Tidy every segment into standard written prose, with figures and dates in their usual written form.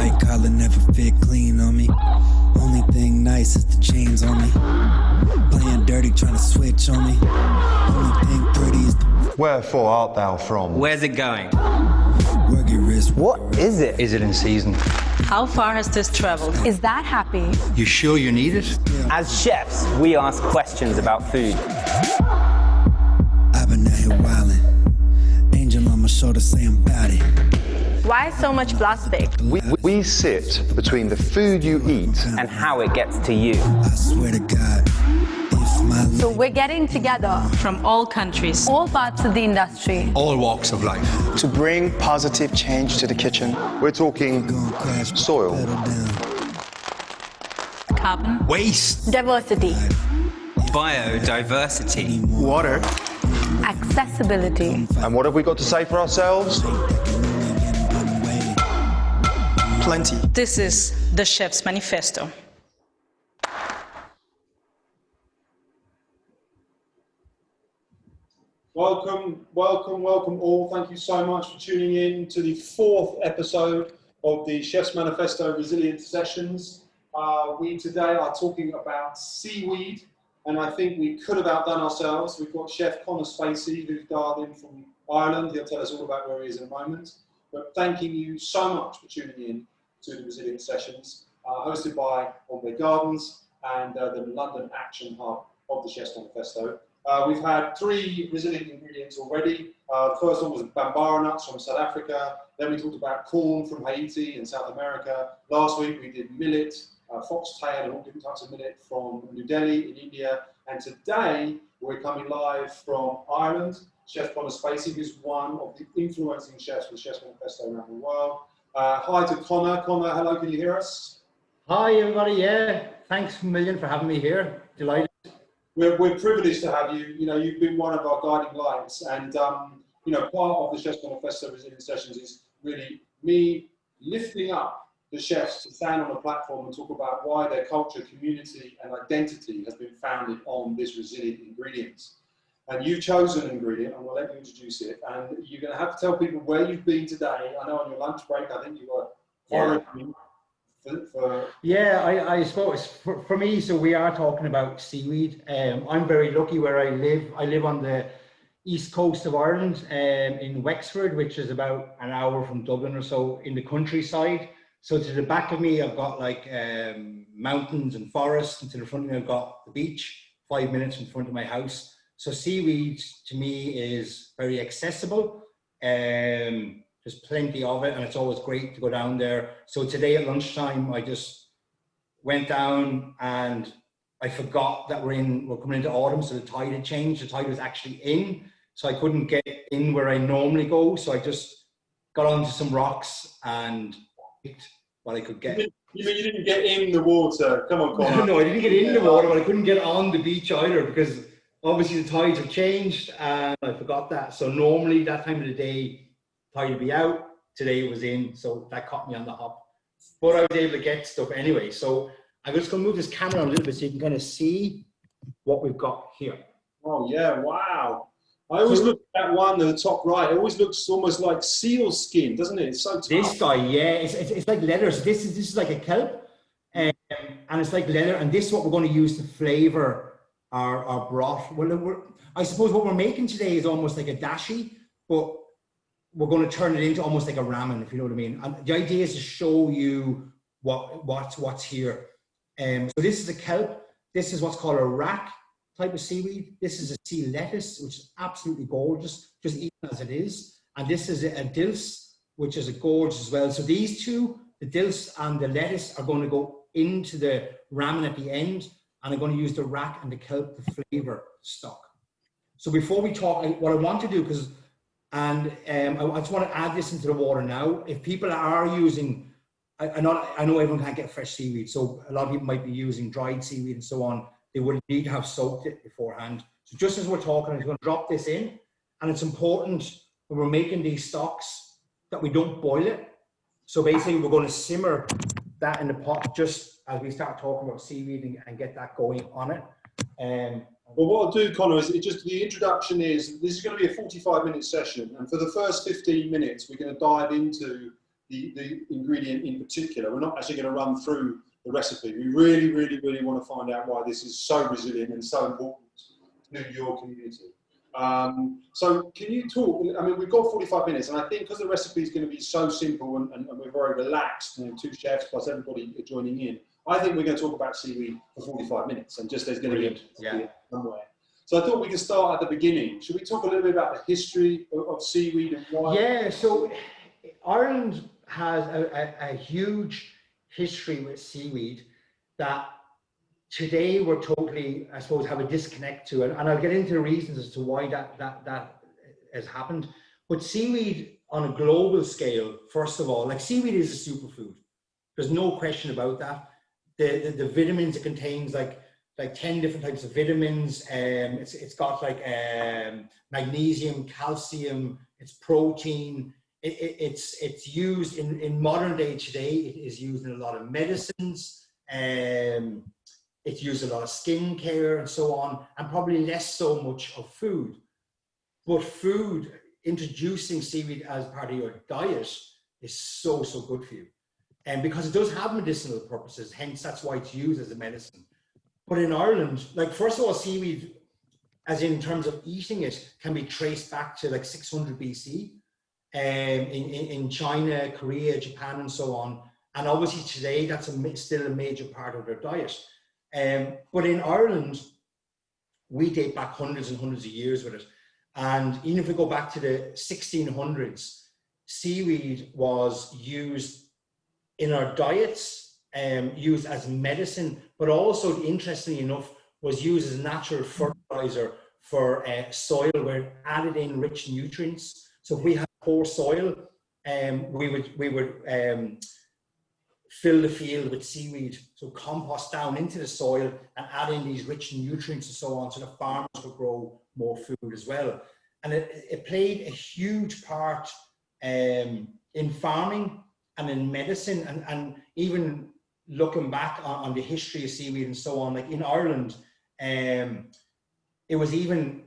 white collar never fit clean on me. Only thing nice is the chains on me. Playing dirty, trying to switch on me. Only thing pretty is the... Wherefore art thou from? Where's it going? Work your wrist. What is it? Is it in season? How far has this traveled? Is that happy? You sure you need it? As chefs, we ask questions about food. I've been out here wildin'. Angel on my shoulder saying bout it. Why so much plastic? We sit between the food you eat And how it gets to you. I swear to God, if my So we're getting together, From all countries. all parts of the industry. All walks of life. To bring positive change to the kitchen. we're talking gon' crash, soil, pedal down. Carbon. Waste. Diversity, Biodiversity. Water. accessibility, and what have we got to say for ourselves? Plenty. This is the Chefs Manifesto. Welcome all. Thank you so much for tuning in to the 4th episode of the Chefs Manifesto Resilience Sessions. We today are talking about seaweed, and I think we could have outdone ourselves. We've got Chef Conor Spacey, who's dialed in from Ireland. He'll tell us all about where he is in a moment. But thanking you so much for tuning in to the Resilience Sessions, hosted by Omved Gardens and the London Action Hub of the Chefs Manifesto. We've had 3 resilient ingredients already. The first one was bambara nuts from South Africa. Then we talked about corn from Haiti and South America. Last week we did millet, foxtail and all different types of millet from New Delhi in India. And today we're coming live from Ireland. Chef Conor Spacey, who's one of the influencing chefs for the Chefs Manifesto around the world. Hi to Conor. Conor, hello, can you hear us? Hi everybody, yeah, thanks a million for having me here, delighted. We're privileged to have you. You know, you've been one of our guiding lights, and you know, part of the Chefs Manifesto Resilience Sessions is really me lifting up the chefs to stand on a platform and talk about why their culture, community, and identity has been founded on this resilient ingredients. And you've chosen an ingredient, and we'll let you introduce it. And you're going to have to tell people where you've been today. I know on your lunch break, I think you were foraging for... Yeah, I suppose for me, so we are talking about seaweed. I'm very lucky where I live. I live on the east coast of Ireland, in Wexford, which is about an hour from Dublin or so, in the countryside. So to the back of me, I've got like mountains and forests, and to the front of me, I've got the beach, 5 minutes in front of my house. So seaweed to me is very accessible. There's plenty of it, and it's always great to go down there. So today at lunchtime, I just went down and I forgot that we're coming into autumn, so the tide had changed. The tide was actually in, so I couldn't get in where I normally go. So I just got onto some rocks and picked what I could get. You mean you didn't get in the water? Come on, Conor. No, I didn't get in the water, but I couldn't get on the beach either because obviously the tides have changed and I forgot that. So normally that time of the day, tide would be out. Today it was in, so that caught me on the hop. But I was able to get stuff anyway. So I'm just going to move this camera a little bit so you can kind of see what we've got here. Oh yeah, wow. I always look at that one at the top right. It always looks almost like seal skin, doesn't it? It's so tough. This guy, yeah, it's like leather. So this is like a kelp, and it's like leather. And this is what we're going to use to flavour our broth. Well, I suppose what we're making today is almost like a dashi, but we're going to turn it into almost like a ramen, if you know what I mean. And the idea is to show you what's here. So this is a kelp. This is what's called a rack type of seaweed. This is a sea lettuce, which is absolutely gorgeous, just eaten as it is. And this is a dulse, which is a gorgeous as well. So these two, the dulse and the lettuce, are going to go into the ramen at the end, and I'm going to use the rack and the kelp to flavour stock. So before we talk, what I want to do, I just want to add this into the water now. If people are using, I know everyone can't get fresh seaweed, so a lot of people might be using dried seaweed and so on. They would need to have soaked it beforehand. So just as we're talking, I'm going to drop this in, and it's important when we're making these stocks that we don't boil it. So basically we're going to simmer that in the pot just as we start talking about seaweed and get that going on it. Well, what I'll do, Conor, is the introduction is, this is going to be a 45-minute session, and for the first 15 minutes, we're going to dive into the ingredient in particular. We're not actually going to run through the recipe. We really, really, really want to find out why this is so resilient and so important to your community. So can you talk, I mean, we've got 45 minutes, and I think because the recipe is going to be so simple and we're very relaxed, you know, 2 chefs plus everybody joining in, I think we're going to talk about seaweed for 45 minutes, and just there's going to be somewhere. So I thought we could start at the beginning. Should we talk a little bit about the history of seaweed and why? Yeah, so Ireland has a huge history with seaweed that today we're totally, I suppose, have a disconnect to it. And I'll get into the reasons as to why that has happened. But seaweed on a global scale, first of all, like seaweed is a superfood. There's no question about that. The vitamins it contains, like 10 different types of vitamins. It's got like magnesium, calcium, it's protein. It's used in modern day today. It is used in a lot of medicines. It's used in a lot of skin care and so on, and probably less so much of food. But food, introducing seaweed as part of your diet is so good for you. And because it does have medicinal purposes, hence that's why it's used as a medicine. But in Ireland, like, first of all, seaweed, as in terms of eating it, can be traced back to like 600 BC in China, Korea, Japan, and so on. And obviously today, that's still a major part of their diet. But in Ireland, we date back hundreds and hundreds of years with it. And even if we go back to the 1600s, seaweed was used in our diets, used as medicine, but also, interestingly enough, was used as a natural fertilizer for soil where it added in rich nutrients. So if we had poor soil, we would fill the field with seaweed, so compost down into the soil and add in these rich nutrients and so on, so the farmers could grow more food as well. And it played a huge part in farming and in medicine, and even looking back on the history of seaweed and so on, like in Ireland, it was even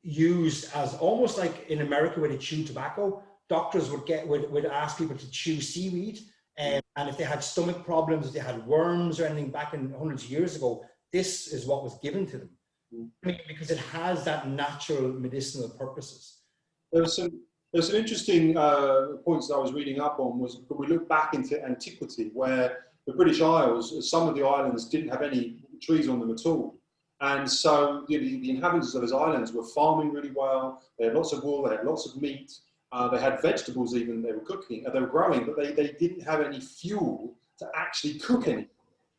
used as almost like in America where they chew tobacco. Doctors would ask people to chew seaweed, and if they had stomach problems, if they had worms or anything back in hundreds of years ago, this is what was given to them, because it has that natural medicinal purposes. There's some interesting points that I was reading up on. Was we look back into antiquity, where the British Isles, some of the islands didn't have any trees on them at all. And so the inhabitants of those islands were farming really well. They had lots of wool, they had lots of meat. They had vegetables even they were cooking, they were growing, but they didn't have any fuel to actually cook any.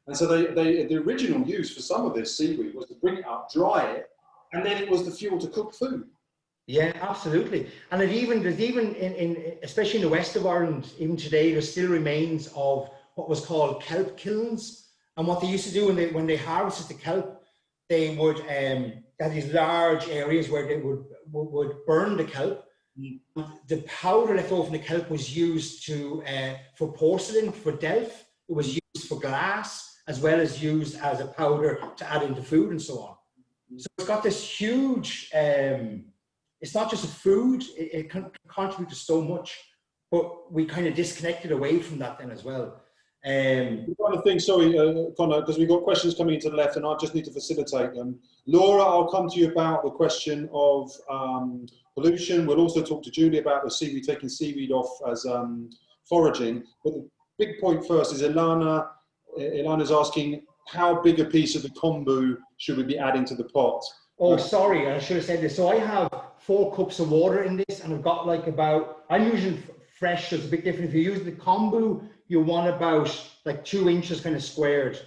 And so the original use for some of this seaweed was to bring it up, dry it, and then it was the fuel to cook food. Yeah, absolutely. And there's even in especially in the west of Ireland, even today, there still remains of what was called kelp kilns. And what they used to do when they harvested the kelp, they would have these large areas where they would burn the kelp. The powder left over from the kelp was used for porcelain, for delf. It was used for glass, as well as used as a powder to add into food and so on. So it's got this huge, it's not just a food, it can contribute to so much, but we kind of disconnected away from that then as well. One of the things, sorry, Conor, because we've got questions coming into the left and I just need to facilitate them. Laura, I'll come to you about the question of pollution. We'll also talk to Julie about the seaweed, taking seaweed off as foraging. But the big point first is Ilana. Ilana's asking, how big a piece of the kombu should we be adding to the pot? Oh, sorry, I should have said this. So I have 4 cups of water in this, and I've got like I'm using fresh, so it's a bit different. If you're using the kombu, you want about like 2 inches kind of squared.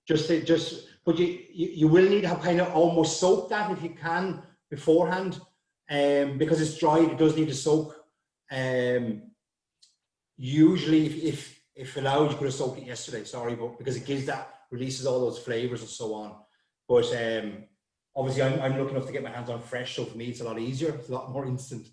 But you will need to have kind of almost soak that if you can beforehand, because it's dried, it does need to soak. Usually, if allowed, you could have soaked it yesterday. Sorry, but because it releases all those flavors and so on. But obviously, I'm lucky enough to get my hands on fresh, so for me, it's a lot easier. It's a lot more instant.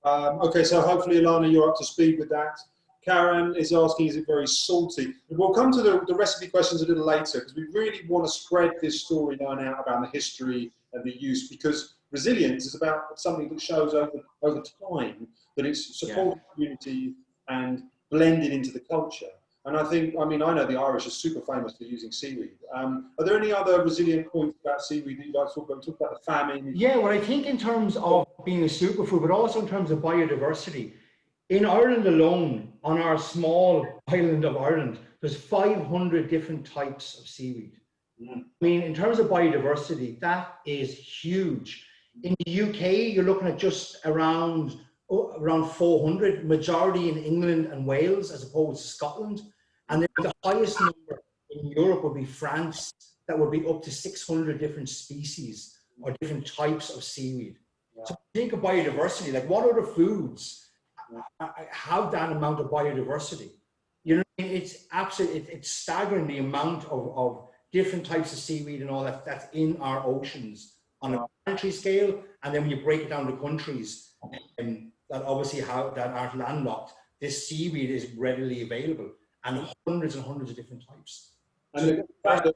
Okay, so hopefully, Ilana, you're up to speed with that. Karen is asking, is it very salty? We'll come to the recipe questions a little later, because we really want to spread this storyline out about the history and the use, because resilience is about something that shows over time that it's supporting community and blended into the culture. And I know the Irish are super famous for using seaweed. Are there any other resilient points about seaweed that you'd like to talk about? We talked about the famine. Yeah, well, I think in terms of being a superfood, but also in terms of biodiversity, in Ireland alone, on our small island of Ireland, there's 500 different types of seaweed. I mean, in terms of biodiversity, that is huge. In the UK, you're looking at just around 400, majority in England and Wales as opposed to Scotland. And then the highest number in Europe would be France, that would be up to 600 different species or different types of seaweed. Yeah. So think of biodiversity, like what other foods have that amount of biodiversity? You know, it's absolutely, it's staggering the amount of different types of seaweed and all that's in our oceans on a planetary scale. And then when you break it down to countries that obviously that aren't landlocked, this seaweed is readily available. And hundreds of different types. And the fact that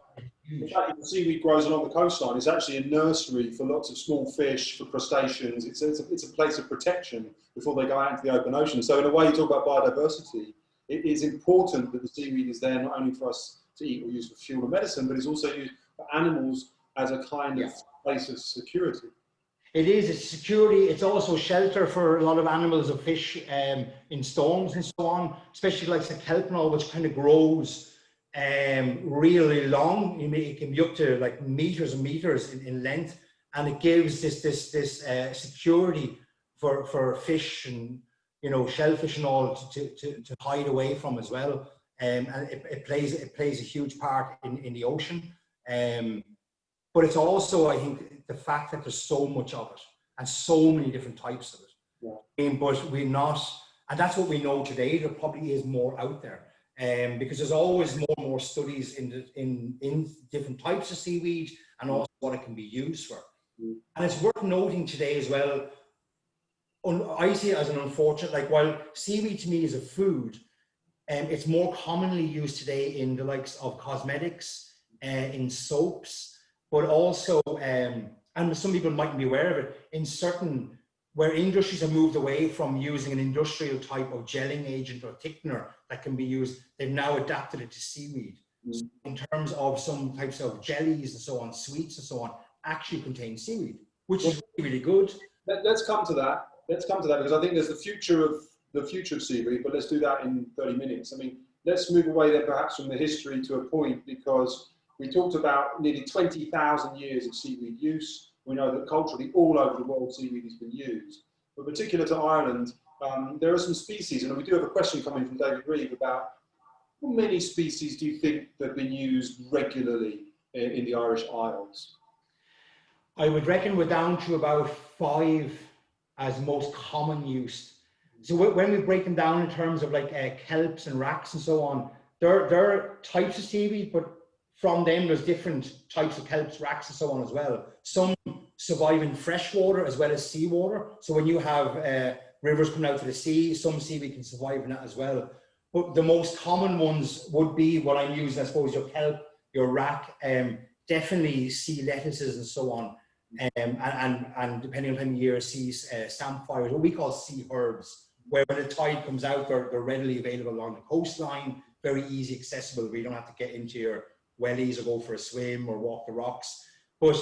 the seaweed grows along the coastline is actually a nursery for lots of small fish, for crustaceans. It's a place of protection before they go out into the open ocean. So in a way, you talk about biodiversity. It is important that the seaweed is there not only for us to eat or use for fuel or medicine, but it's also used for animals as a kind of place of security. It is, it's security, it's also shelter for a lot of animals of fish in storms and so on, especially like the kelp and all, which kind of grows really long. It can be up to like meters and meters in length, and it gives this security for fish and, you know, shellfish and all to hide away from as well. And it plays a huge part in the ocean. But it's also, I think, the fact that there's so much of it and so many different types of it. Yeah. But we're not, and that's what we know today. There probably is more out there, because there's always more and more studies in different types of seaweed and also what it can be used for. And it's worth noting today as well. I see it as an unfortunate, like while seaweed to me is a food, it's more commonly used today in the likes of cosmetics, in soaps. But also, and some people mightn't be aware of it, in certain, where industries have moved away from using an industrial type of gelling agent or thickener that can be used, they've now adapted it to seaweed. So in terms of some types of jellies and so on, sweets and so on, actually contain seaweed, which is really good. Let's come to that. Let's come to that, because I think there's the future of seaweed, but let's do that in 30 minutes. I mean, let's move away then perhaps from the history to a point, because we talked about nearly 20,000 years of seaweed use. We know that culturally all over the world seaweed has been used. But particular to Ireland, there are some species, and we do have a question coming from David Reeve about how many species do you think that have been used regularly in the Irish Isles? I would reckon we're down to about 5 as most common use. So when we break them down in terms of like kelps and racks and so on, there are types of seaweed, but from them, there's different types of kelps, racks, and so on as well. Some survive in fresh water as well as seawater. So when you have rivers coming out to the sea, some seaweed can survive in that as well. But the most common ones would be what I'm using, I suppose, your kelp, your rack, definitely sea lettuces and so on. And depending on time of year, sea samphires, what we call sea herbs, where when the tide comes out, they're readily available along the coastline, very easy accessible, where you don't have to get into your wellies or go for a swim or walk the rocks. But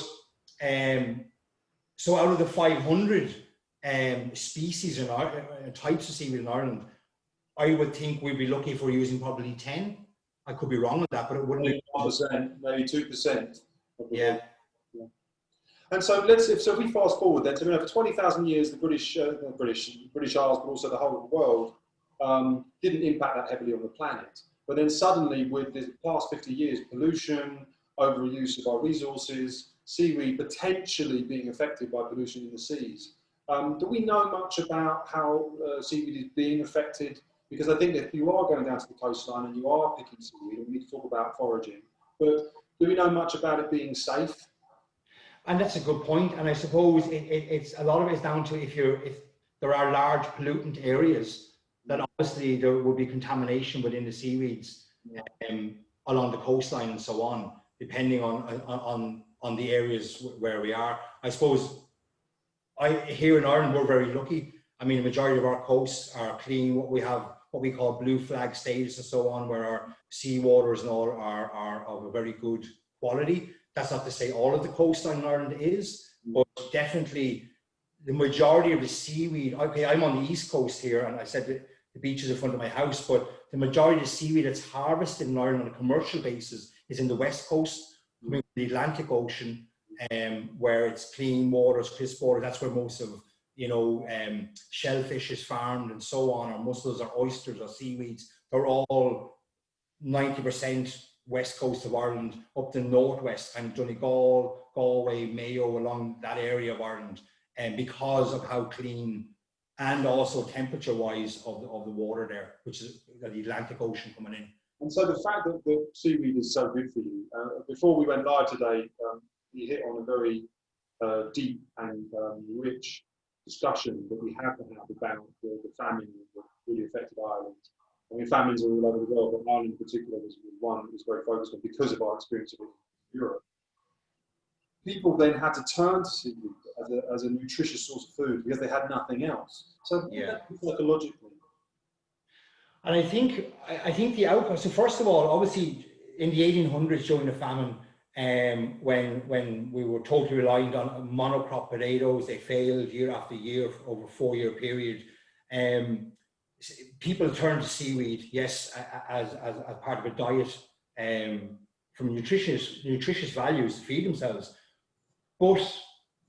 so out of the 500 species and types of seaweed in Ireland, I would think we'd be lucky if we're using probably 10. I could be wrong with that, but it wouldn't be 1%, maybe 2%. Yeah. And so if we fast forward then, so for 20,000 years, the British Isles, but also the whole of the world, didn't impact that heavily on the planet. But then suddenly, with the past 50 years, pollution, overuse of our resources, seaweed potentially being affected by pollution in the seas. Do we know much about how seaweed is being affected? Because I think that you are going down to the coastline and you are picking seaweed, and we need to talk about foraging. But do we know much about it being safe? And that's a good point. And I suppose it's a lot of it is down to if there are large pollutant areas, then obviously there will be contamination within the seaweeds along the coastline and so on, depending on the areas where we are. I suppose here in Ireland, we're very lucky. I mean, the majority of our coasts are clean. We have what we call blue flag status and so on, where our sea waters and all are of a very good quality. That's not to say all of the coastline in Ireland is, but definitely the majority of the seaweed, okay, I'm on the east coast here, and I said that the beach is in front of my house, but the majority of the seaweed that's harvested in Ireland on a commercial basis is in the west coast, coming from the Atlantic Ocean, where it's clean waters, crisp water. That's where most of, shellfish is farmed and so on, or mussels or oysters or seaweeds. They're all 90% west coast of Ireland, up the northwest, kind of Donegal, Galway, Mayo, along that area of Ireland, and because of how clean and also temperature-wise of the water there, which is the Atlantic Ocean coming in. And so the fact that the seaweed is so good for you, before we went live today, you hit on a very deep and rich discussion that we have to have about the famine that really affected Ireland. I mean, famines are all over the world, but Ireland in particular was one that was very focused on because of our experience of it in Europe. People then had to turn to seaweed as a nutritious source of food because they had nothing else. So psychologically. And I think the outcome, so first of all, obviously in the 1800s during the famine, when we were totally reliant on monocrop potatoes, they failed year after year over a 4-year period. People turned to seaweed, yes, as part of a diet from nutritious values to feed themselves. But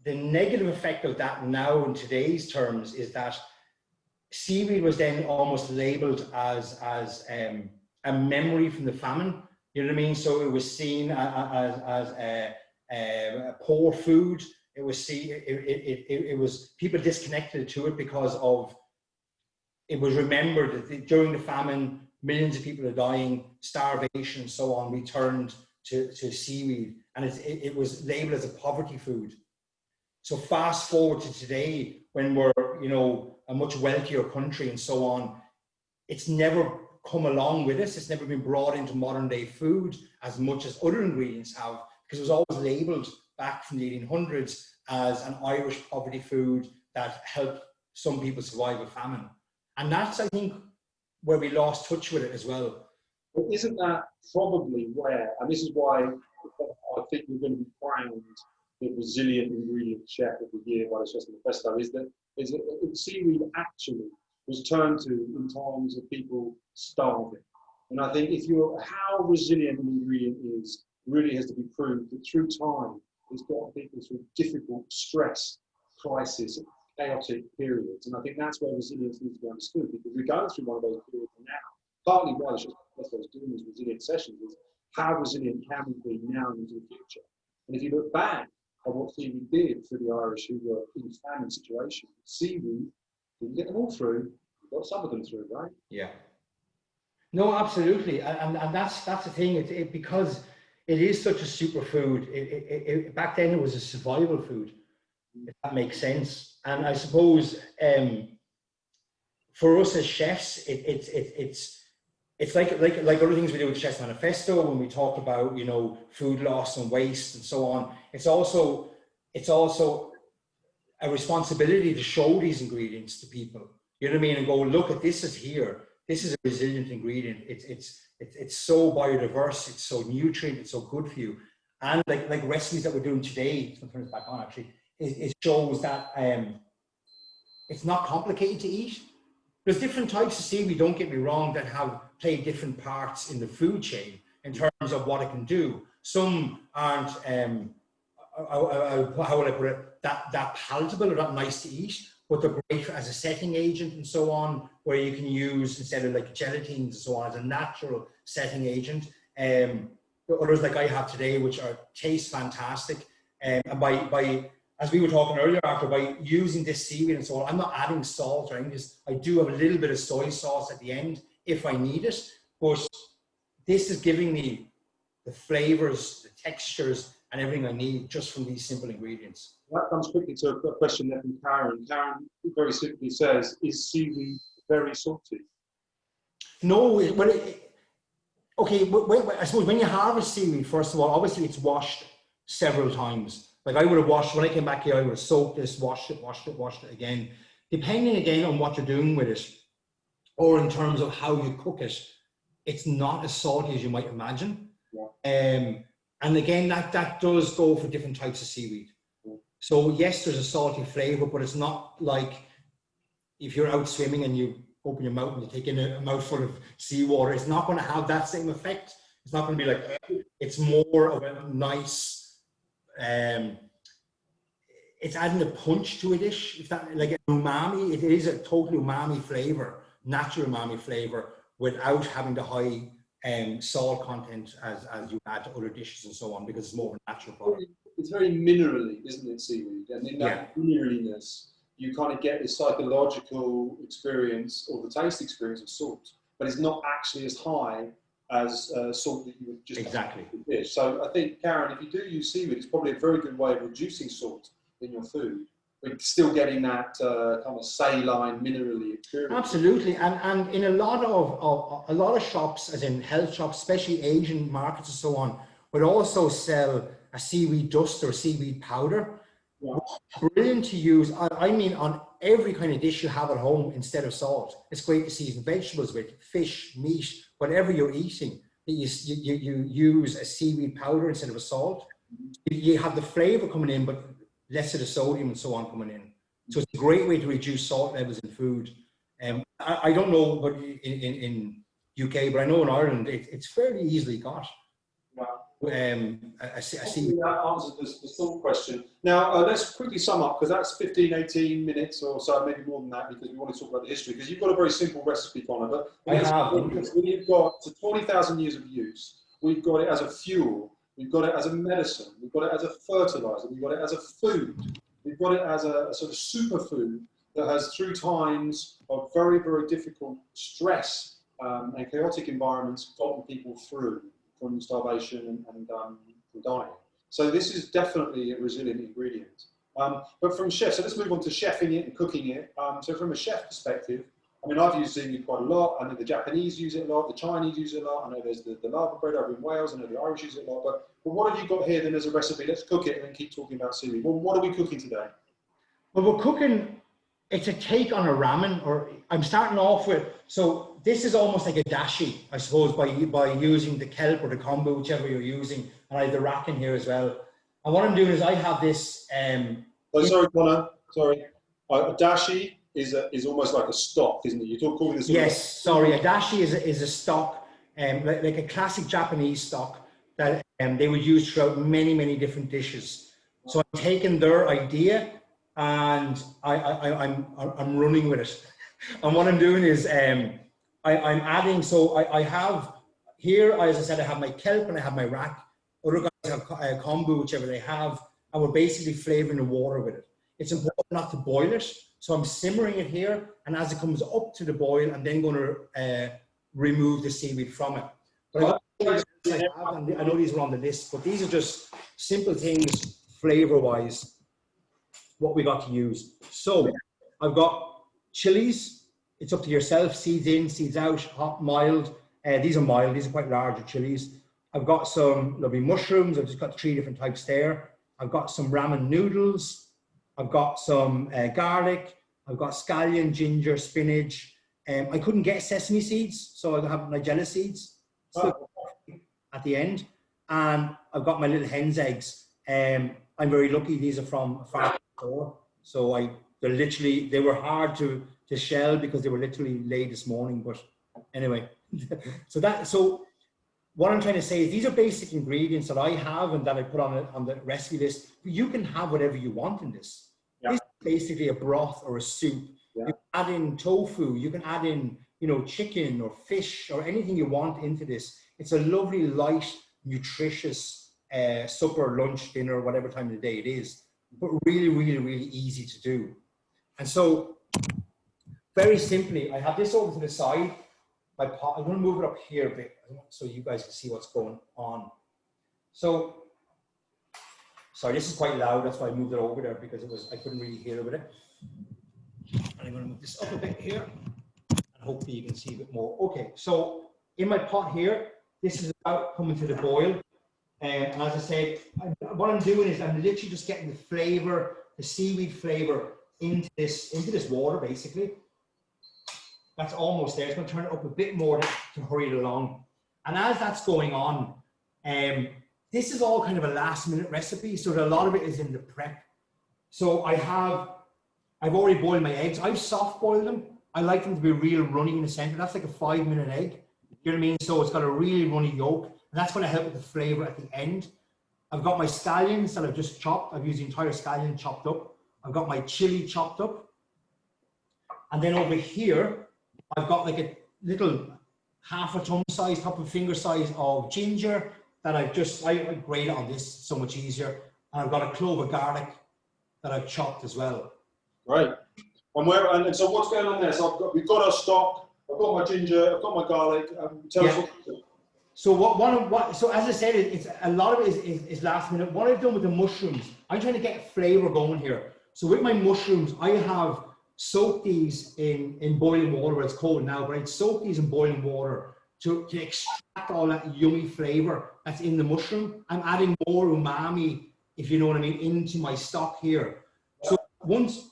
the negative effect of that now in today's terms is that seaweed was then almost labeled as a memory from the famine. You know what I mean? So it was seen as a poor food. It was it was people disconnected to it because of it was remembered that during the famine, millions of people are dying, starvation, and so on. We turned to seaweed, and it was labeled as a poverty food. So fast forward to today, when we're a much wealthier country and so on, it's never come along with us. It's never been brought into modern day food as much as other ingredients have, because it was always labeled back from the 1800s as an Irish poverty food that helped some people survive a famine. And that's, I think, where we lost touch with it as well. But isn't that probably where, and this is why I think we're going to be crowned the resilient ingredient chef of the year by the Chefs Manifesto, is that seaweed actually was turned to in times of people starving. And I think how resilient an ingredient is really has to be proved that through time it's got people through difficult stress, crisis, chaotic periods. And I think that's where resilience needs to be understood, because we're going through one of those periods now. Partly why the Chefs Manifesto is doing these resilient sessions is how resilient can we be now into the future? And if you look back at what seaweed did for the Irish who were in famine situations, seaweed didn't get them all through, we got some of them through, right? Yeah. No, absolutely, and that's the thing. Because it is such a superfood. Back then it was a survival food, if that makes sense. And I suppose for us as chefs, it's like other things we do with Chefs Manifesto when we talk about food loss and waste and so on. It's also a responsibility to show these ingredients to people. You know what I mean? And go, look at this is here. This is a resilient ingredient. It's so biodiverse. It's so nutrient. It's so good for you. And like recipes that we're doing today, so I'll turn this back on actually, it shows that it's not complicated to eat. There's different types of seaweed, don't get me wrong, that have played different parts in the food chain in terms of what it can do. Some aren't, how would I put it, that palatable or that nice to eat, but they're great as a setting agent and so on, where you can use, instead of like gelatines and so on, as a natural setting agent. Others like I have today, which taste fantastic. And by as we were talking earlier, Arthur, by using this seaweed and so on, I'm not adding salt or anything. I do have a little bit of soy sauce at the end if I need it, but this is giving me the flavors, the textures, and everything I need just from these simple ingredients. That comes quickly to a question there from Karen. Karen very simply says, is seaweed very salty? No, okay, I suppose when you harvest seaweed, first of all, obviously it's washed several times. Like I would have washed, when I came back here, I would have soaked this, washed it again. Depending again on what you're doing with it, or in terms of how you cook it, it's not as salty as you might imagine. And again, that does go for different types of seaweed. So yes, there's a salty flavor, but it's not like if you're out swimming and you open your mouth and you take in a mouthful of seawater, it's not going to have that same effect. It's not going to be like, it's more of a nice, it's adding a punch to a dish. If that, like an umami, it is a totally umami flavor, natural umami flavor, without having the high salt content as you add to other dishes and so on, because it's more of a natural product. It's very minerally, isn't it, seaweed? And in that mineraliness, you kind of get this psychological experience or the taste experience of salt, but it's not actually as high as salt that you would just exactly dish. So I think, Karen, if you do use seaweed, it's probably a very good way of reducing salt in your food, but still getting that kind of saline, minerally experience. Absolutely, and in a lot of shops, as in health shops, especially Asian markets and so on, would also sell a seaweed dust or seaweed powder. Yeah. Brilliant to use. I mean, on every kind of dish you have at home instead of salt. It's great to season vegetables with, fish, meat, whatever you're eating. You use a seaweed powder instead of a salt. You have the flavor coming in, but less of the sodium and so on coming in. So it's a great way to reduce salt levels in food. I don't know, but in UK, but I know in Ireland it's fairly easily got. I see that answers the salt question. Now, let's quickly sum up, because that's 15, 18 minutes or so, maybe more than that, because we want to talk about the history, because you've got a very simple recipe, Conor, but we've got 20,000 years of use. We've got it as a fuel. We've got it as a medicine. We've got it as a fertilizer. We've got it as a food. We've got it as a sort of superfood that has, through times of very, very difficult stress and chaotic environments, gotten people through from starvation and from dying. So this is definitely a resilient ingredient. But from chefs, so let's move on to chefing it and cooking it. So from a chef perspective, I mean, I've used seaweed quite a lot. I know the Japanese use it a lot, the Chinese use it a lot. I know there's the lava bread over in Wales. I know the Irish use it a lot. But what have you got here then as a recipe? Let's cook it and then keep talking about seaweed. Well, what are we cooking today? Well, we're cooking, it's a take on a ramen, or I'm starting off with, so this is almost like a dashi, I suppose, by using the kelp or the kombu, whichever you're using. And I have the rack in here as well. And what I'm doing is I have this... sorry, Conor, sorry. A dashi is almost like a stock, isn't it? You're calling this... Yes, sorry, a dashi is a stock, like a classic Japanese stock that they would use throughout many, many different dishes. So I'm taking their idea and I'm running with it. And what I'm doing is I'm adding, so I have here, as I said, I have my kelp and I have my rack. Other guys have kombu, whichever they have, and we're basically flavoring the water with it. It's important not to boil it, so I'm simmering it here, and as it comes up to the boil, I'm then going to remove the seaweed from it. But I know these are on the list, but these are just simple things, flavor-wise, what we got to use. So I've got chilies. It's up to yourself. Seeds in, seeds out, hot, mild. These are mild. These are quite larger chilies. I've got some lovely mushrooms. I've just got 3 different types there. I've got some ramen noodles. I've got some garlic. I've got scallion, ginger, spinach. I couldn't get sesame seeds, so I have Nigella seeds at the end. And I've got my little hen's eggs. I'm very lucky. These are from a farm store. So they were hard to shell because they were literally laid this morning. But anyway, so what I'm trying to say is these are basic ingredients that I have and that I put on the recipe list. You can have whatever you want in this. Yeah. This is basically a broth or a soup. Yeah. You can add in tofu. You can add in, chicken or fish or anything you want into this. It's a lovely, light, nutritious supper, lunch, dinner, whatever time of the day it is, but really, really, really easy to do. And so, very simply, I have this over to the side. My pot, I'm going to move it up here a bit so you guys can see what's going on. So, sorry, this is quite loud. That's why I moved it over there, because I couldn't really hear with it. And I'm going to move this up a bit here, and hopefully you can see a bit more. Okay, so in my pot here, this is about coming to the boil. And as I said, what I'm doing is I'm literally just getting the flavor, the seaweed flavor into this water, basically. That's almost there. It's going to turn it up a bit more to hurry it along. And as that's going on, this is all kind of a last minute recipe. So a lot of it is in the prep. So I've already boiled my eggs. I've soft boiled them. I like them to be real runny in the center. That's like a 5-minute egg. You know what I mean? So it's got a really runny yolk, and that's going to help with the flavor at the end. I've got my scallions that I've just chopped. I've used the entire scallion chopped up. I've got my chili chopped up. And then over here, I've got like a little half a thumb size, top of a finger size of ginger that I grate it on this, so much easier. And I've got a clove of garlic that I've chopped as well. Right. And so what's going on there? So we've got our stock. I've got my ginger. I've got my garlic. Tell us what to do. So so as I said, it's a lot of it is last minute. What I've done with the mushrooms, I'm trying to get flavor going here. So with my mushrooms, I have soaked these in boiling water, where it's cold now, but I'd soak these in boiling water to extract all that yummy flavor that's in the mushroom. I'm adding more umami, if you know what I mean, into my stock here. So once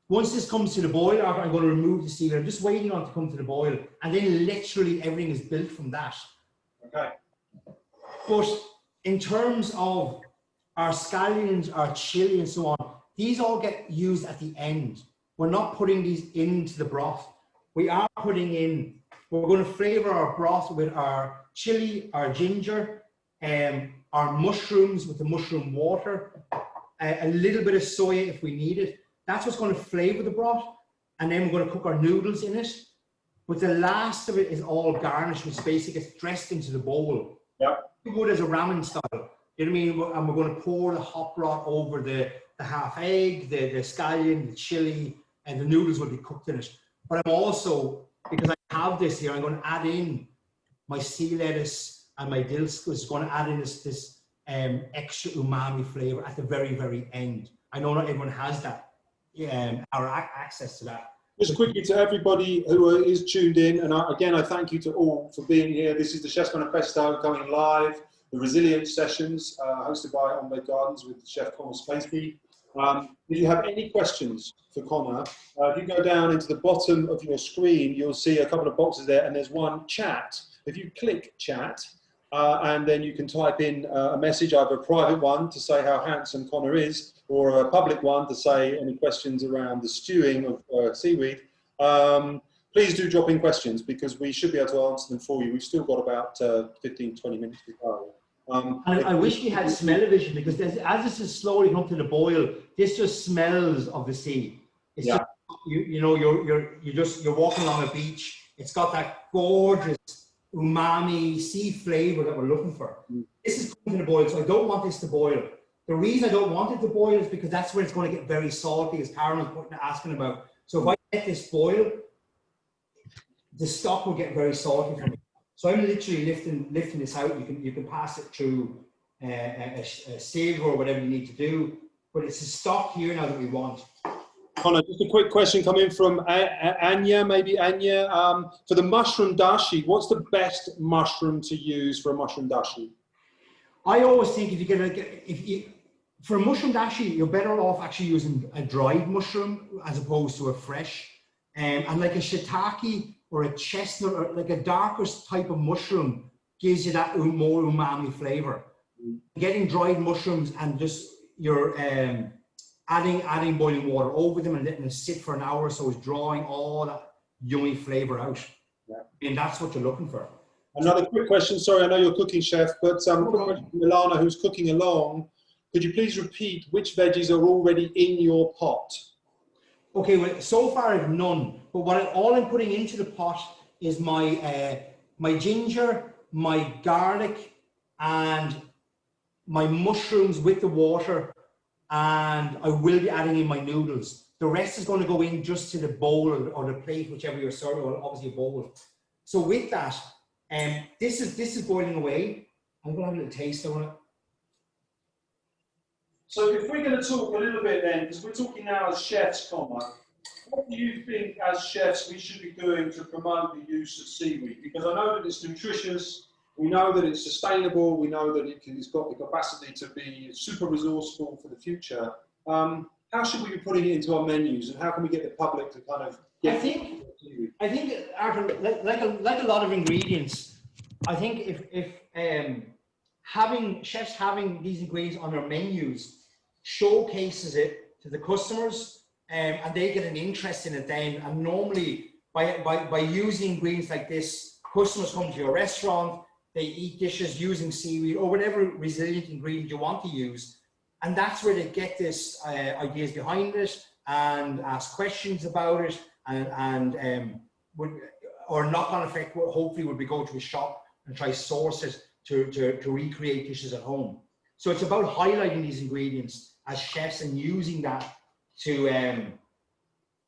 this comes to the boil, I'm going to remove the sealer. I'm just waiting on it to come to the boil, and then literally everything is built from that. Okay. But in terms of our scallions, our chili, and so on, these all get used at the end. We're not putting these into the broth. We are putting in, we're going to flavor our broth with our chili, our ginger, our mushrooms with the mushroom water, a little bit of soya if we need it. That's what's going to flavor the broth. And then we're going to cook our noodles in it. But the last of it is all garnished, which basically gets dressed into the bowl. Yeah. We would as a ramen style. You know what I mean? And we're going to pour the hot broth over the half egg, the scallion, the chili, and the noodles will be cooked in it. But I'm also, because I have this here, I'm going to add in my sea lettuce and my dill, which is going to add in this extra umami flavor at the very, very end. I know not everyone has that, or access to that. Just quickly to everybody who is tuned in, and again, I thank you to all for being here. This is the Chefs Manifesto going live, the Resilience Sessions, hosted by Omved Gardens with Chef Conor Spacey. If you have any questions for Conor, if you go down into the bottom of your screen, you'll see a couple of boxes there, and there's one chat. If you click chat, and then you can type in a message, either a private one to say how handsome Conor is, or a public one to say any questions around the stewing of seaweed. Please do drop in questions, because we should be able to answer them for you. We've still got about 15, 20 minutes to go. I wish we had smell-o-vision, because as this is slowly coming to the boil, this just smells of the sea. It's just, you're walking along a beach. It's got that gorgeous umami sea flavor that we're looking for. This is coming to the boil, so I don't want this to boil. The reason I don't want it to boil is because that's where it's going to get very salty, as Karen was asking about. So if I let this boil, the stock will get very salty for me. So I'm literally lifting this out. You can pass it through a sieve or whatever you need to do, but it's a stock here now that we want. Conor, just a quick question coming from Anya, maybe Anya. For the mushroom dashi, what's the best mushroom to use for a mushroom dashi? I always think for a mushroom dashi, you're better off actually using a dried mushroom as opposed to a fresh. And like a shiitake or a chestnut, or like a darker type of mushroom gives you that more umami flavor. Getting dried mushrooms and just you're adding boiling water over them and letting them sit for an hour, so it's drawing all that yummy flavor out. Yeah. And that's what you're looking for. Another quick question. Sorry, I know you're cooking, chef, but quick question from Milana, who's cooking along. Could you please repeat which veggies are already in your pot? Okay, well, so far I've none, but all I'm putting into the pot is my my ginger, my garlic, and my mushrooms with the water, and I will be adding in my noodles. The rest is going to go in just to the bowl or the plate, whichever you're serving, or obviously a bowl. So with that, this is boiling away. I'm going to have a little taste on it. So if we're going to talk a little bit then, because we're talking now as chefs, Conor, what do you think as chefs we should be doing to promote the use of seaweed? Because I know that it's nutritious, we know that it's sustainable, we know that it's got the capacity to be super resourceful for the future. How should we be putting it into our menus, and how can we get the public to kind of get I I think, Arthur, like a lot of ingredients, I think if chefs having these ingredients on their menus showcases it to the customers, and they get an interest in it then. And normally, by using ingredients like this, customers come to your restaurant, they eat dishes using seaweed or whatever resilient ingredient you want to use, and that's where they get this ideas behind it and ask questions about it, and or knock-on effect, hopefully, would be go to a shop and try source it to recreate dishes at home. So it's about highlighting these ingredients as chefs and using that to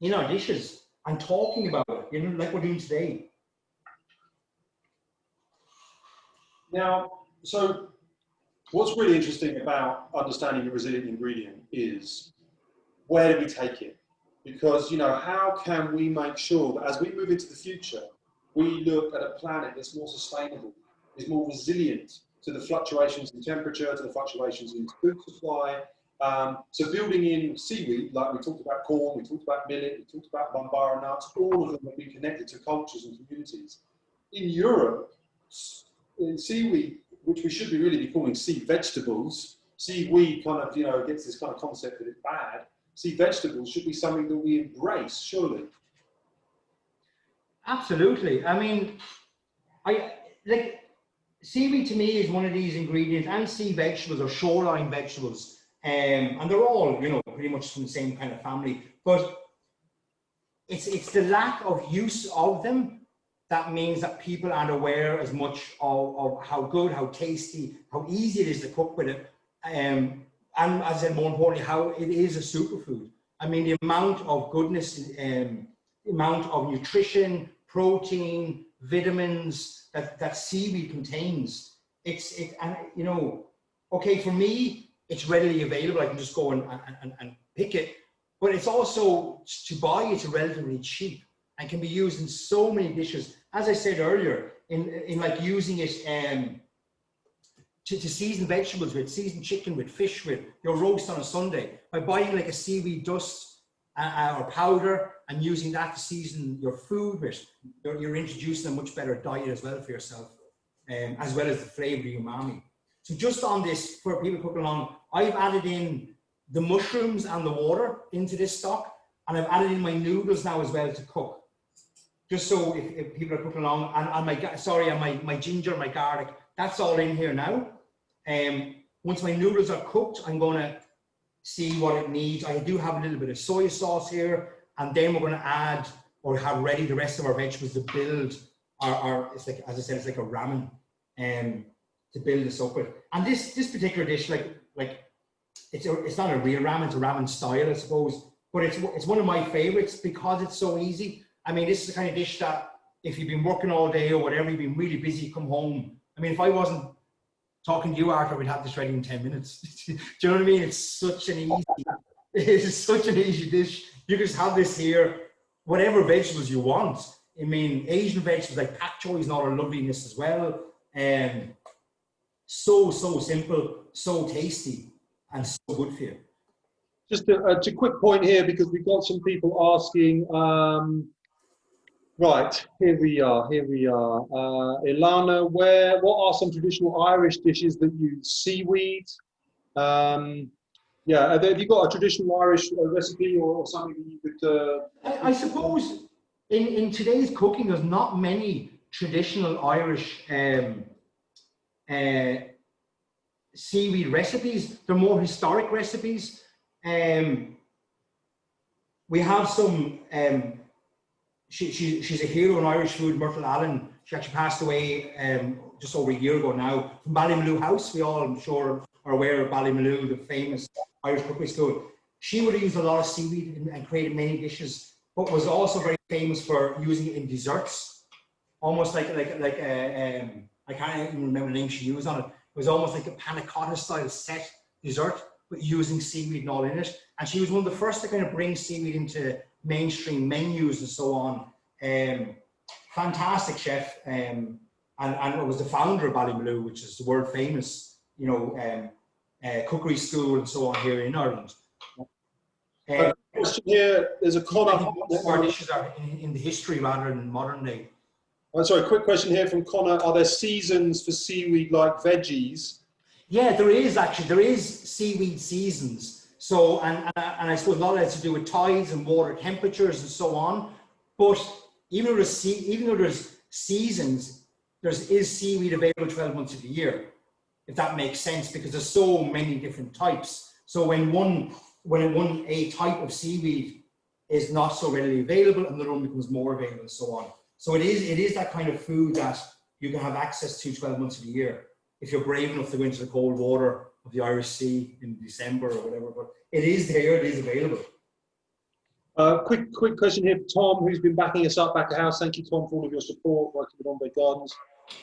in our dishes and talking about it, like we're doing today. Now, so what's really interesting about understanding the resilient ingredient is where do we take it? Because, how can we make sure that as we move into the future, we look at a planet that's more sustainable, is more resilient to the fluctuations in temperature, to the fluctuations in food supply. So building in seaweed, like we talked about corn, we talked about millet, we talked about bambara nuts, all of them have been connected to cultures and communities. In Europe, in seaweed, which we should really be calling sea vegetables, seaweed kind of, gets this kind of concept that it's bad. Sea vegetables should be something that we embrace, surely. Absolutely. I mean, seaweed to me is one of these ingredients, and sea vegetables or shoreline vegetables, and they're all, pretty much from the same kind of family. But it's the lack of use of them that means that people aren't aware as much of how good, how tasty, how easy it is to cook with it. And as I said, more importantly, how it is a superfood. I mean, the amount of goodness, the amount of nutrition, protein, vitamins that seaweed contains. Okay, for me, it's readily available. I can just go and pick it. But it's also, to buy, it's relatively cheap and can be used in so many dishes. As I said earlier, in like using it to season vegetables with, season chicken with, fish with, your roast on a Sunday, by buying like a seaweed dust or powder and using that to season your food with, you're introducing a much better diet as well for yourself, as well as the flavor, the umami. So just on this, for people cooking along, I've added in the mushrooms and the water into this stock, and I've added in my noodles now as well to cook. Just so if people are cooking along, and my ginger, my garlic, that's all in here now. Once my noodles are cooked, I'm going to see what it needs. I do have a little bit of soy sauce here, and then we're going to add or have ready the rest of our vegetables to build our it's like, as I said, it's like a ramen, to build this up with. And this particular dish, like it's not a real ramen, it's a ramen style, I suppose, but it's one of my favorites because it's so easy. I mean, this is the kind of dish that if you've been working all day or whatever, you've been really busy, come home. I mean, if I wasn't talking to you, Arthur, we'd have this ready in 10 minutes. Do you know what I mean? It's such an easy dish. You can just have this here, whatever vegetables you want. I mean, Asian vegetables like pak choi and all are loveliness as well. So simple, so tasty, and so good for you. Just a quick point here, because we've got some people asking. Right, here we are. Ilana, what are some traditional Irish dishes that use seaweed? Have you got a traditional Irish recipe or something that you could? I suppose in today's cooking, there's not many traditional Irish seaweed recipes. They're more historic recipes. We have some. She's a hero in Irish food, Myrtle Allen. She actually passed away just over a year ago now, from Ballymaloo House. We all, I'm sure, are aware of Ballymaloo, the famous Irish cookery school. She would have used a lot of seaweed and created many dishes, but was also very famous for using it in desserts. Almost like I can't even remember the name she used on it. It was almost like a panna cotta style set dessert, but using seaweed and all in it. And she was one of the first to kind of bring seaweed into mainstream menus and so on. Fantastic chef, and was the founder of Ballymaloo, which is the world famous, cookery school and so on here in Ireland. Question here, there's a Conor. Our dishes are in the history rather than modern day. Sorry, quick question here from Conor. Are there seasons for seaweed like veggies? Yeah, there is actually. There is seaweed seasons. So, and I suppose a lot of that's to do with tides and water temperatures and so on. But even though there's seasons, there is seaweed available 12 months of the year, if that makes sense, because there's so many different types. So when a type of seaweed is not so readily available, another one becomes more available and so on. So it is that kind of food that you can have access to 12 months of the year if you're brave enough to go into the cold water of the Irish Sea in December or whatever. But it is there, it is available. Quick question here for Tom, who's been backing us up back at house. Thank you, Tom, for all of your support working with Omved Gardens.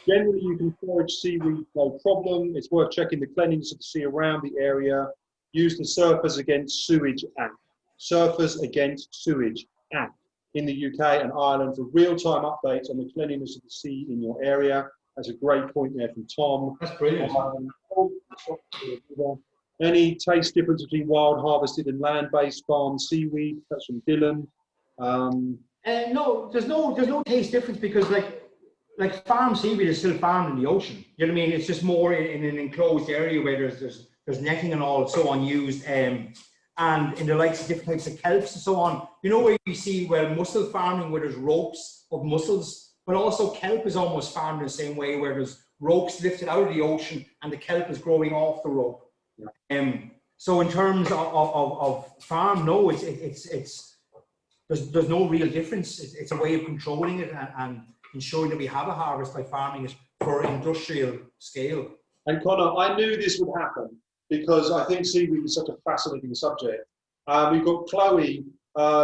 Generally, you can forage seaweed, no problem. It's worth checking the cleanliness of the sea around the area. Use the Surfers Against Sewage Act. Surfers Against Sewage Act in the UK and Ireland for real-time updates on the cleanliness of the sea in your area. That's a great point there from Tom. That's brilliant. Any taste difference between wild harvested and land-based farm seaweed? That's from Dylan. No, there's no taste difference because like farm seaweed is still farmed in the ocean. You know what I mean? It's just more in an enclosed area where there's netting and all so on used, and in the likes of different types of kelps and so on. You know where you see mussel farming where there's ropes of mussels, but also kelp is almost farmed in the same way where there's ropes lifted out of the ocean and the kelp is growing off the rope. So in terms of farm, no, there's no real difference. It's a way of controlling it and ensuring that we have a harvest by farming it for industrial scale. And Conor, I knew this would happen because I think seaweed is such a fascinating subject. We've got Chloe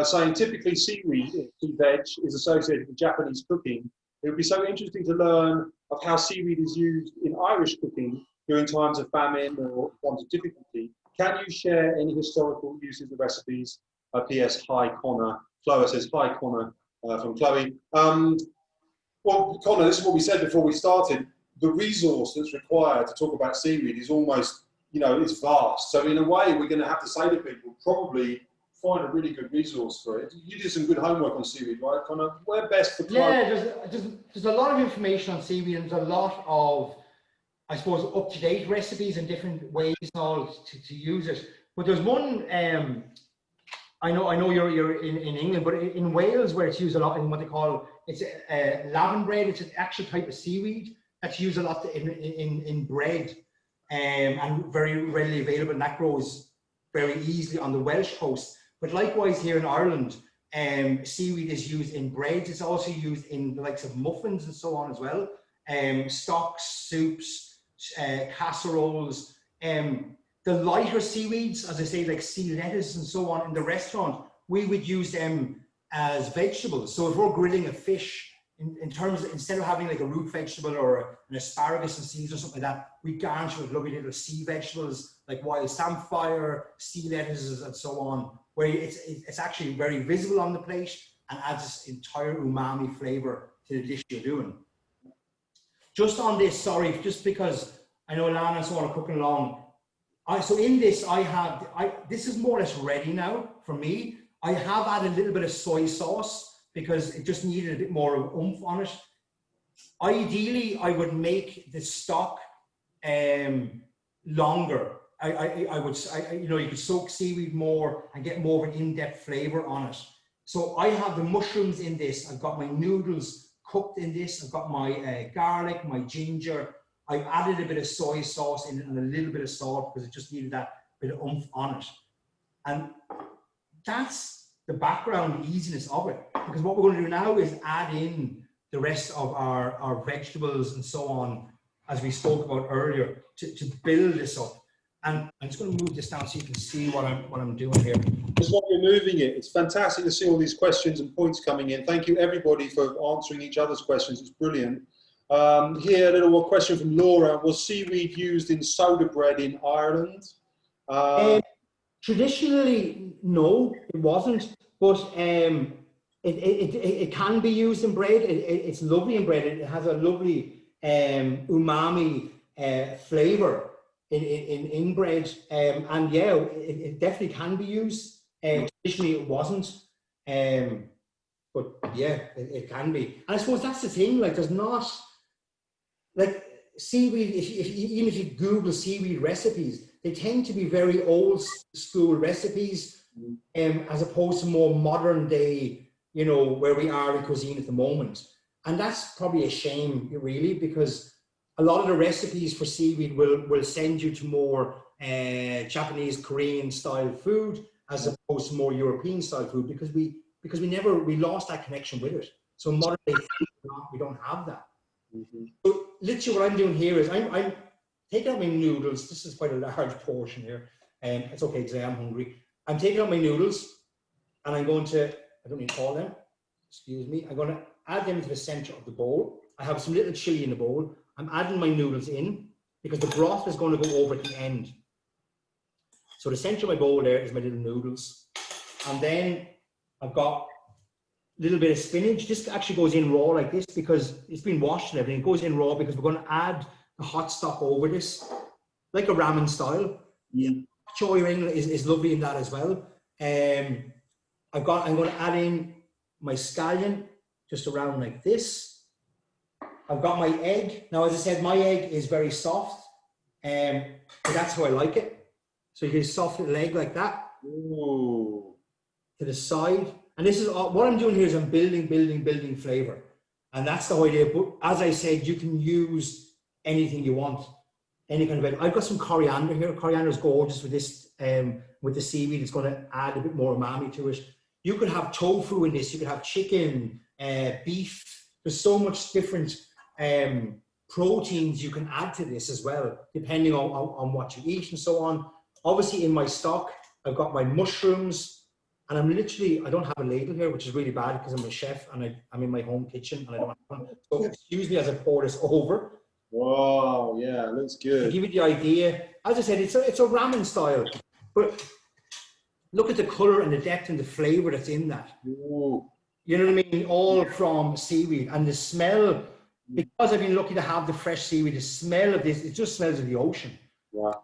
saying typically seaweed, sea veg, is associated with Japanese cooking. It would be so interesting to learn of how seaweed is used in Irish cooking during times of famine or times of difficulty. Can you share any historical uses of recipes? P.S. Hi, Conor. Chloe says, hi, Conor, from Chloe. Well, Conor, this is what we said before we started. The resource that's required to talk about seaweed is almost, it's vast. So in a way, we're going to have to say to people, probably find a really good resource for it. You did some good homework on seaweed, right, Conor? Where best for clients? Yeah, there's a lot of information on seaweed and there's a lot of, I suppose, up-to-date recipes and different ways and all to use it. But there's one, I know you're in England, but in Wales where it's used a lot in what they call, it's lavin bread. It's an actual type of seaweed that's used a lot in bread and very readily available, and that grows very easily on the Welsh coast. But likewise here in Ireland, seaweed is used in breads. It's also used in the likes of muffins and so on as well. Stocks, soups, casseroles. The lighter seaweeds, as I say, like sea lettuce and so on in the restaurant, we would use them as vegetables. So if we're grilling a fish, in terms of, instead of having like a root vegetable or an asparagus and seeds or something like that, we garnish with lovely little sea vegetables like wild samphire, sea lettuces and so on, where it's actually very visible on the plate and adds this entire umami flavor to the dish you're doing. Just on this, sorry, just because I know Lana and so on are cooking along. So in this, this is more or less ready now for me. I have added a little bit of soy sauce because it just needed a bit more oomph on it. Ideally, I would make the stock longer. You could soak seaweed more and get more of an in-depth flavor on it. So I have the mushrooms in this. I've got my noodles cooked in this. I've got my garlic, my ginger. I've added a bit of soy sauce in it and a little bit of salt because it just needed that bit of oomph on it. And that's the background, the easiness of it. Because what we're going to do now is add in the rest of our vegetables and so on, as we spoke about earlier, to build this up. And I'm just going to move this down so you can see what I'm doing here. Just while you're moving it, it's fantastic to see all these questions and points coming in. Thank you, everybody, for answering each other's questions. It's brilliant. Here, a little more question from Laura. Was seaweed used in soda bread in Ireland? Traditionally, no, it wasn't. But it can be used in bread. It's lovely in bread. It has a lovely umami flavor in bread. And yeah, it definitely can be used. Traditionally, it wasn't. But yeah, it can be. And I suppose that's the thing. Like, there's not like seaweed. Even if you Google seaweed recipes, they tend to be very old school recipes, as opposed to more modern day. You know, where we are in cuisine at the moment, and that's probably a shame, really, because a lot of the recipes for seaweed will send you to more Japanese, Korean style food as opposed to more European style food, because we lost that connection with it. So modern day food, we don't have that. So literally what I'm doing here is I'm taking out my noodles. This is quite a large portion here. It's okay because I am hungry. I'm taking out my noodles and I'm going to, I don't need all them, excuse me. I'm going to add them to the center of the bowl. I have some little chili in the bowl. I'm adding my noodles in because the broth is going to go over at the end. So the center of my bowl there is my little noodles. And then I've got a little bit of spinach. This actually goes in raw like this because it's been washed and everything. It goes in raw because we're going to add the hot stock over this, like a ramen style. Yeah. Choy ring is lovely in that as well. I'm going to add in my scallion just around like this. I've got my egg. Now, as I said, my egg is very soft, but that's how I like it. So you get a soft little egg like that. Ooh. To the side. And this is what I'm doing here is I'm building flavor. And that's the whole idea. But as I said, you can use anything you want. Any kind of egg. I've got some coriander here. Coriander is gorgeous with this, with the seaweed. It's going to add a bit more umami to it. You could have tofu in this. You could have chicken, beef. There's so much different proteins you can add to this as well, depending on what you eat and so on. Obviously, in my stock, I've got my mushrooms, and I'm literally, I don't have a ladle here, which is really bad because I'm a chef and I'm in my home kitchen and I don't have one. So excuse me as I pour this over. Wow, yeah, looks good. To give you the idea, as I said, it's a ramen style, but look at the color and the depth and the flavor that's in that. Ooh. You know what I mean? All from seaweed, and the smell, because I've been lucky to have the fresh seaweed, the smell of this, it just smells of the ocean. Wow.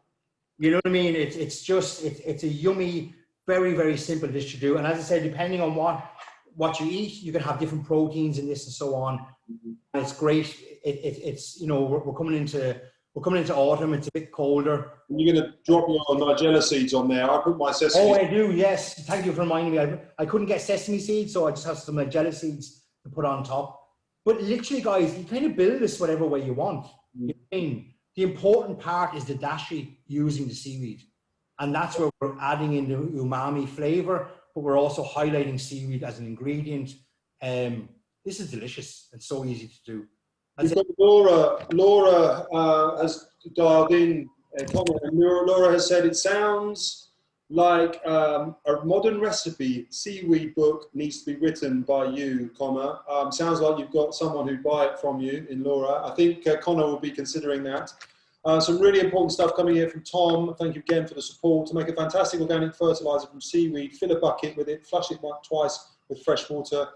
You know what I mean? It's a yummy, very, very simple dish to do. And as I said, depending on what you eat, you can have different proteins in this and so on. And it's great. It's you know, we're coming into autumn. It's a bit colder. And you're going to drop your nigella seeds on there. I put my sesame. Oh, I do. Yes. Thank you for reminding me. I couldn't get sesame seeds, so I just have some nigella seeds to put on top. But literally, guys, you kind of build this whatever way you want. You know what I mean? The important part is the dashi, using the seaweed. And that's where we're adding in the umami flavor, but we're also highlighting seaweed as an ingredient. This is delicious and so easy to do. We've got Laura. Laura has dialed in. Laura has said, it sounds like a modern recipe seaweed book needs to be written by you, Conor. Sounds like you've got someone who'd buy it from you in Laura. I think Conor will be considering that. Some really important stuff coming here from Tom. Thank you again for the support. To make a fantastic organic fertilizer from seaweed, fill a bucket with it, flush it twice with fresh water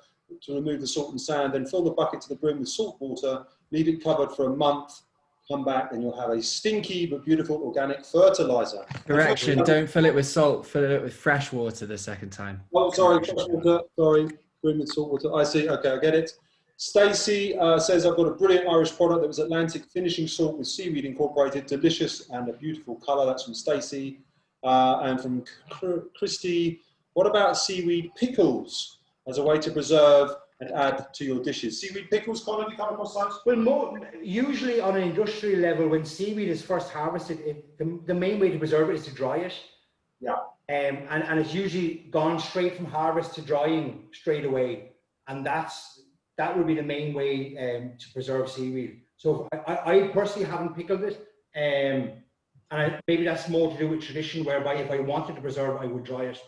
to remove the salt and sand, then fill the bucket to the brim with salt water, leave it covered for a month, come back and you'll have a stinky but beautiful organic fertilizer. Correction, don't fill it with salt, fill it with fresh water the second time. Oh, sorry, fresh water, sorry, brim with salt water. I see, okay, I get it. Stacey says, I've got a brilliant Irish product that was Atlantic finishing salt with seaweed incorporated, delicious and a beautiful colour. That's from Stacey. And from Christy, what about seaweed pickles as a way to preserve and add to your dishes? Seaweed pickles, Conor, have you come across those? Well, usually on an industrial level, when seaweed is first harvested, the main way to preserve it is to dry it. Yeah. And it's usually gone straight from harvest to drying straight away. And that would be the main way to preserve seaweed. So I personally haven't pickled it. And maybe that's more to do with tradition, whereby if I wanted to preserve, I would dry it.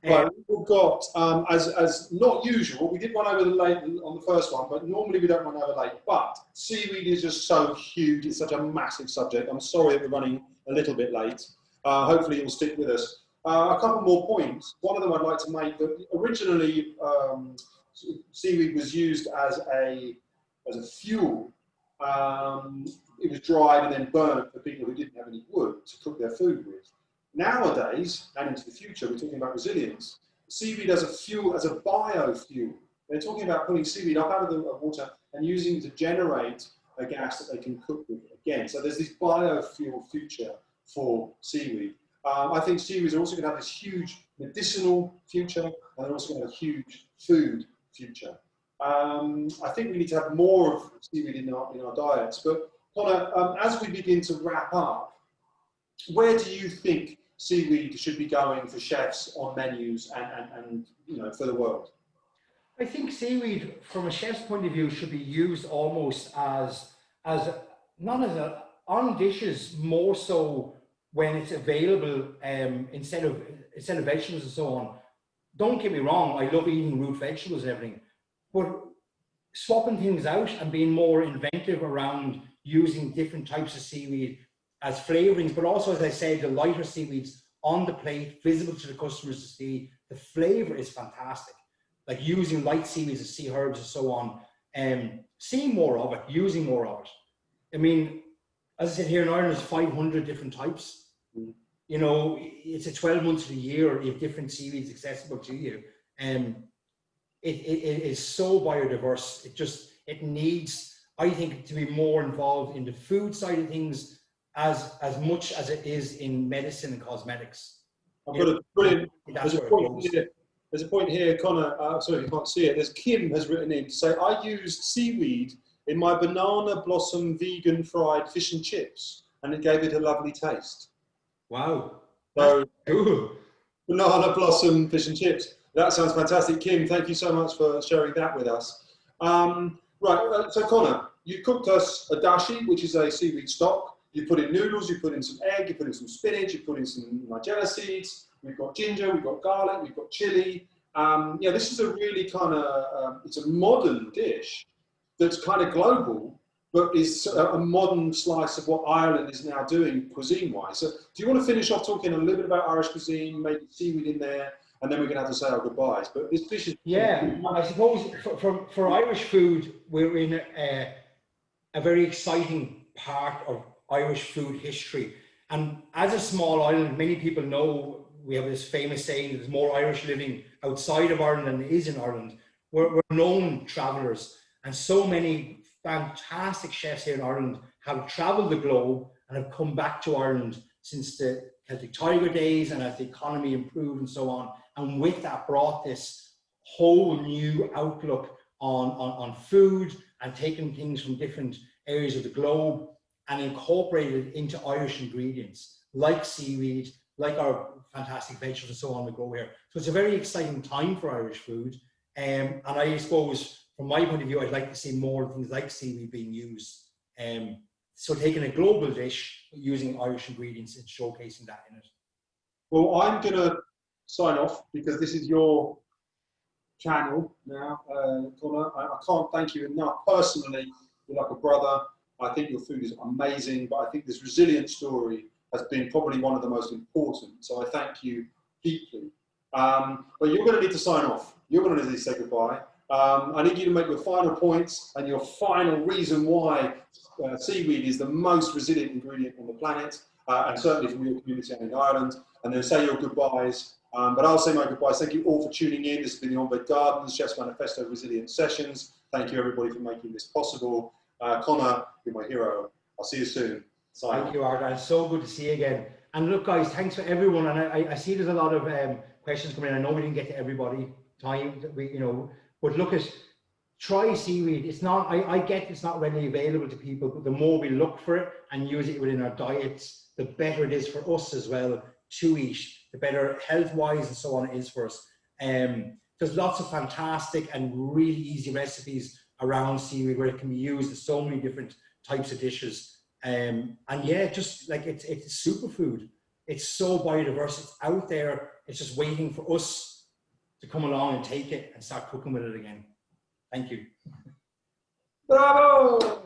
Right, we've got, as not usual, we did run over the late on the first one, but normally we don't run over late. But seaweed is just so huge, it's such a massive subject. I'm sorry that we're running a little bit late. Hopefully you'll stick with us. A couple more points. One of them I'd like to make, that originally seaweed was used as a fuel. It was dried and then burnt for people who didn't have any wood to cook their food with. nowadays and into the future, we're talking about resilience. Seaweed as a fuel, as a biofuel. They're talking about pulling seaweed up out of the water and using it to generate a gas that they can cook with again. So there's this biofuel future for seaweed. I think seaweed is also going to have this huge medicinal future, and they're also going to have a huge food future. I think we need to have more of seaweed in our diets. But Conor, as we begin to wrap up, where do you think seaweed should be going for chefs on menus and you know, for the world? I think seaweed, from a chef's point of view, should be used almost as on dishes, more so when it's available, instead of vegetables and so on. Don't get me wrong, I love eating root vegetables and everything, but swapping things out and being more inventive around using different types of seaweed as flavorings, but also, as I said, the lighter seaweeds on the plate, visible to the customers to see. The flavor is fantastic. Like using light seaweeds and sea herbs and so on, seeing more of it, using more of it. I mean, as I said, here in Ireland, there's 500 different types. You know, it's a 12 months of the year, you have different seaweeds accessible to you. It is so biodiverse. It needs, I think, to be more involved in the food side of things as much as it is in medicine and cosmetics. I've got a brilliant, there's a point here, Conor, sorry, you can't see it. There's Kim has written in to say, I used seaweed in my banana blossom vegan fried fish and chips, and it gave it a lovely taste. Wow. So, banana blossom fish and chips. That sounds fantastic. Kim, thank you so much for sharing that with us. Right, so Conor, you cooked us a dashi, which is a seaweed stock. You put in noodles, you put in some egg, you put in some spinach, you put in some nigella seeds. We've got ginger, we've got garlic, we've got chili. Yeah, this is a really kind of, it's a modern dish that's kind of global, but is a modern slice of what Ireland is now doing cuisine-wise. So do you want to finish off talking a little bit about Irish cuisine, maybe seaweed in there, and then we're going to have to say our goodbyes. But this dish is... Yeah, I suppose for Irish food, we're in a very exciting part of Irish food history. And as a small island, many people know we have this famous saying, there's more Irish living outside of Ireland than there is in Ireland. We're known travellers, and so many fantastic chefs here in Ireland have travelled the globe and have come back to Ireland since the Celtic Tiger days and as the economy improved and so on. And with that brought this whole new outlook on food and taking things from different areas of the globe and incorporated it into Irish ingredients like seaweed, like our fantastic vegetables and so on we grow here. So it's a very exciting time for Irish food. And I suppose from my point of view, I'd like to see more things like seaweed being used. So taking a global dish, using Irish ingredients and showcasing that in it. Well, I'm going to sign off because this is your channel now, Conor. I can't thank you enough. Personally, you're like a brother. I think your food is amazing, but I think this resilient story has been probably one of the most important. So I thank you deeply. But you're going to need to sign off. You're going to need to say goodbye. I need you to make your final points and your final reason why seaweed is the most resilient ingredient on the planet, and certainly from your community in Ireland, and then say your goodbyes. But I'll say my goodbyes. Thank you all for tuning in. This has been the Omved Gardens, Chefs Manifesto Resilience Sessions. Thank you everybody for making this possible. Conor, you're my hero. I'll see you soon. Thank you, Arthur. It's so good to see you again. And look, guys, thanks for everyone. And I see there's a lot of questions coming in. I know we didn't get to everybody. But look at, try seaweed. It's not, I get it's not readily available to people, but the more we look for it and use it within our diets, the better it is for us as well to eat, the better health-wise and so on it is for us. There's lots of fantastic and really easy recipes around seaweed where it can be used in so many different types of dishes. And yeah, just like it's a superfood. It's so biodiverse, it's out there, it's just waiting for us to come along and take it and start cooking with it again. Thank you. Bravo!